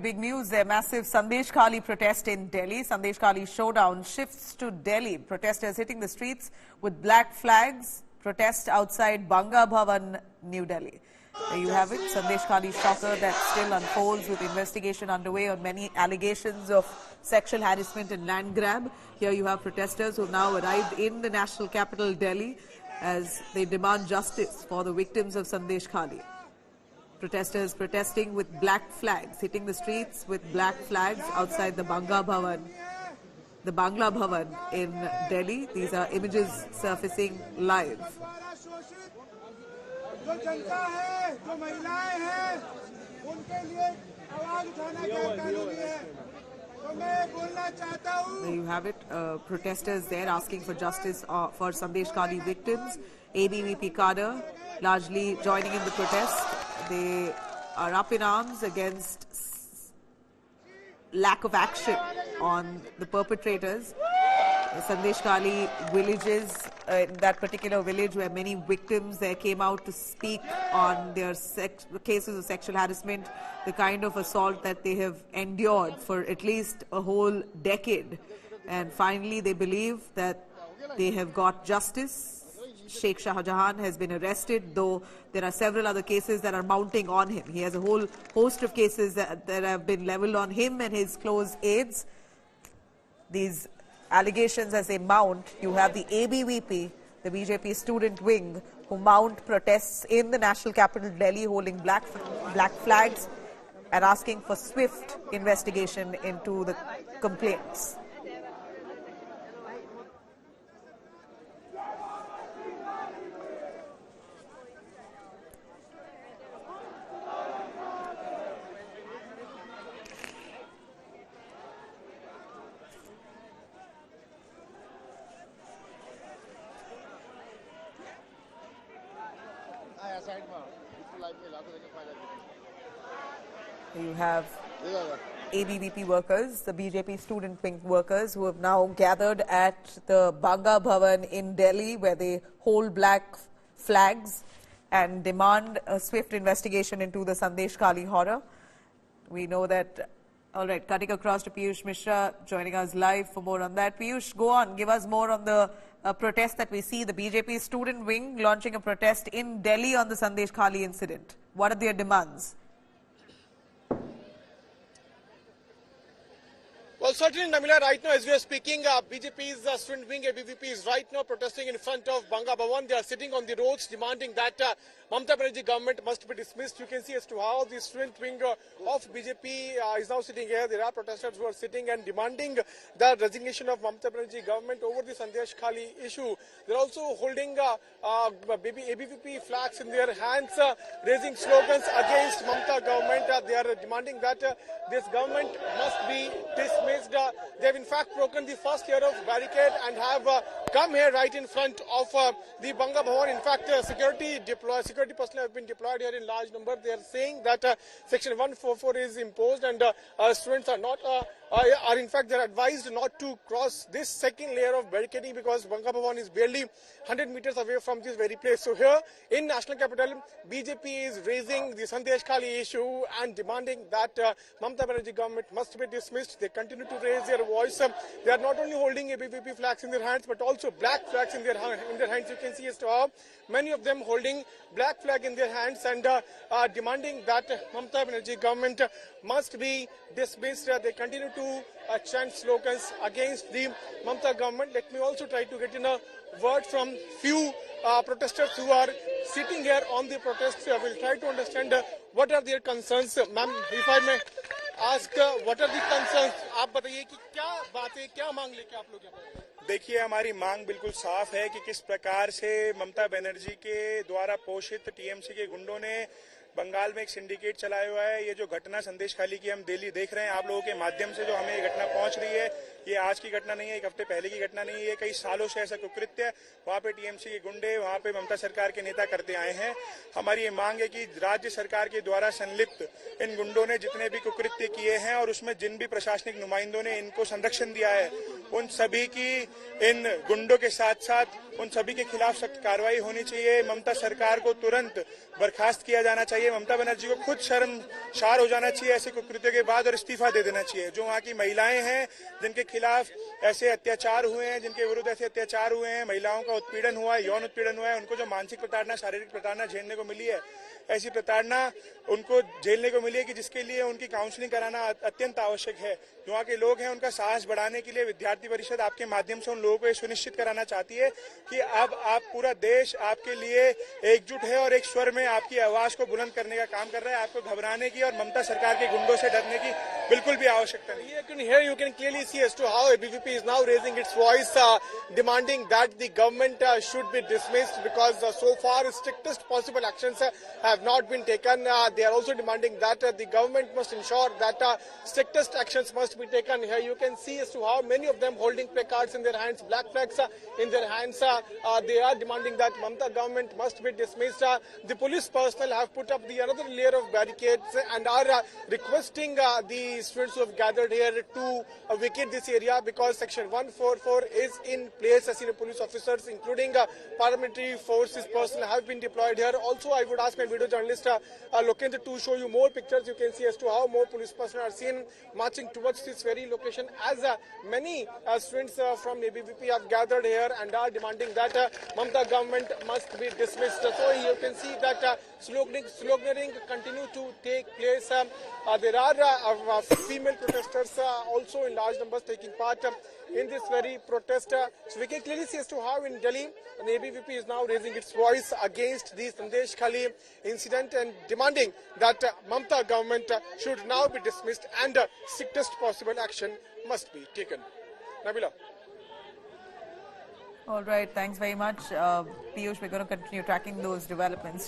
Big news there, massive Sandesh Khali protest in Delhi. Sandesh Khali showdown shifts to Delhi. Protesters hitting the streets with black flags. Protest outside Bangabhavan, New Delhi. There you have it, Sandesh Khali shocker that still unfolds with investigation underway on many allegations of sexual harassment and land grab. Here you have protesters who have now arrived in the national capital, Delhi, as they demand justice for the victims of Sandesh Khali. Protesters protesting with black flags, hitting the streets with black flags outside the Bangabhavan in Delhi. These are images surfacing live. There you have it, protesters there asking for justice for Sandesh Khali victims. ADVP Kader largely joining in the protest. They are up in arms against lack of action on the perpetrators. Sandesh Khali villages, in that particular village where many victims there came out to speak on their cases of sexual harassment, the kind of assault that they have endured for at least a whole decade. And finally they believe that they have got justice. Sheikh Shahjahan has been arrested, though there are several other cases that are mounting on him. He has a whole host of cases that have been leveled on him and his close aides. These allegations as they mount, you have the ABVP, the BJP student wing, who mount protests in the national capital Delhi holding black flags and asking for swift investigation into the complaints. You have ADVP workers, the BJP student wing workers, who have now gathered at the Bangabhavan in Delhi, where they hold black flags and demand a swift investigation into the Sandesh Khali horror. We know that. All right, cutting across to Piyush Mishra, joining us live for more on that. Piyush, go on, give us more on the protest that we see. The BJP student wing launching a protest in Delhi on the Sandesh Khali incident. What are their demands? Well, certainly, Namila, right now as we are speaking, BJP's student wing, ABVP, is right now protesting in front of Bangabhavan. They are sitting on the roads demanding that Mamata Banerjee government must be dismissed. You can see as to how the student wing of BJP is now sitting here. There are protesters who are sitting and demanding the resignation of Mamata Banerjee government over the Sandesh Khali issue. They're also holding ABVP flags in their hands, raising slogans against Mamata government. They are demanding that this government must be dismissed. They have in fact broken the first layer of barricade and have come here right in front of the Bangabhavan. In fact, security personnel have been deployed here in large number. They are saying that Section 144 is imposed and students are not, in fact, they are advised not to cross this second layer of barricading because Bangabhavan is barely 100 meters away from this very place. So here in national capital, BJP is raising the Sandesh Khali issue and demanding that Mamata Banerjee government must be dismissed. They continue to raise their voice. They are not only holding ABVP flags in their hands, but also black flags in their hands. You can see as to how many of them holding black flag in their hands and demanding that Mamata Banerjee government must be dismissed. They continue to chant slogans against the Mamata government. Let me also try to get in a word from few protesters who are sitting here on the protest. I will try to understand what are their concerns. Ma'am, if I may ask, what are the concerns? आप बताइए कि क्या बातें, क्या मांग लेके आप लोग यहाँ पे? देखिए, हमारी मांग बिल्कुल साफ है कि किस प्रकार से ममता बनर्जी के द्वारा पोषित टीएमसी के गुंडों ने बंगाल में एक सिंडिकेट चलाया हुआ है। ये जो घटना संदेश खाली की हम दिल्ली देख रहे हैं, आप लोगों के माध्यम से जो हमें ये घटना पहुंच रही है, ये आज की घटना नहीं है, एक हफ्ते पहले की घटना नहीं है, ये कई सालों से ऐसा कुकृत्य वहाँ पे टीएमसी के गुंडे, वहाँ पे ममता सरकार के नेता करते आए हैं। हमारी ये मांग है कि राज्य सरकार के द्वारा संलिप्त इन गुंडों ने जितने भी कुकृत्य किए हैं और उसमें जिन भी प्रशासनिक नुमाइंदों ने इनको संरक्षण दिया है, उन सभी की इन गुंडों के साथ साथ उन सभी के खिलाफ सख्त कार्रवाई होनी चाहिए। ममता सरकार को तुरंत बर्खास्त किया जाना चाहिए। चाहिए, ममता बनर्जी को खुद शर्मसार हो जाना चाहिए ऐसे कुकृत्यों के बाद और इस्तीफा दे देना चाहिए। जो वहाँ की महिलाएं हैं जिनके खिलाफ ऐसे अत्याचार हुए हैं, जिनके विरुद्ध ऐसे अत्याचार हुए हैं, महिलाओं का उत्पीड़न हुआ है, यौन उत्पीड़न हुआ है, उनको जो मानसिक प्रताड़ना, शारीरिक प्रताड़ना झेलने को मिली है, ऐसी प्रताड़ना उनको झेलने को मिली है कि जिसके लिए उनकी काउंसलिंग कराना अत्यंत आवश्यक है। जो वहाँ के लोग हैं उनका साहस बढ़ाने के लिए विद्यार्थी परिषद आपके माध्यम से उन लोगों को ये सुनिश्चित कराना चाहती है कि अब आप पूरा देश आपके लिए एकजुट है और एक स्वर में आपकी आवाज को बुलंद करने का काम कर रहा है। आपको घबराने की और ममता सरकार के गुंडों से डरने की बिल्कुल भी आवश्यकता नहीं। Here you can clearly see as to how ABVP is now raising its voice, demanding that the government should be dismissed because so far strictest possible actions have not been taken. They are also demanding that the government must ensure that strictest actions must be taken. Here you can see as to how many of them holding placards in their hands, black flags in their hands. They are demanding that Mamata government must be dismissed. The police personnel have put up the another layer of barricades and are requesting the students who have gathered here to vacate this area because section 144 is in place. Senior police officers including paramilitary forces personnel have been deployed here. Also I would ask my video journalist Lokendra to show you more pictures. You can see as to how more police personnel are seen marching towards this very location as many students from ABVP have gathered here and are demanding that Mamata government must be dismissed. So you can see that sloganeering continue to take place. There are female protesters also in large numbers taking part in this very protest. So we can clearly see as to how in Delhi the ABVP is now raising its voice against the Sandesh Khali incident and demanding that Mamata government should now be dismissed and strictest possible action must be taken. Nabila. All right, thanks very much. Piyush, we're going to continue tracking those developments.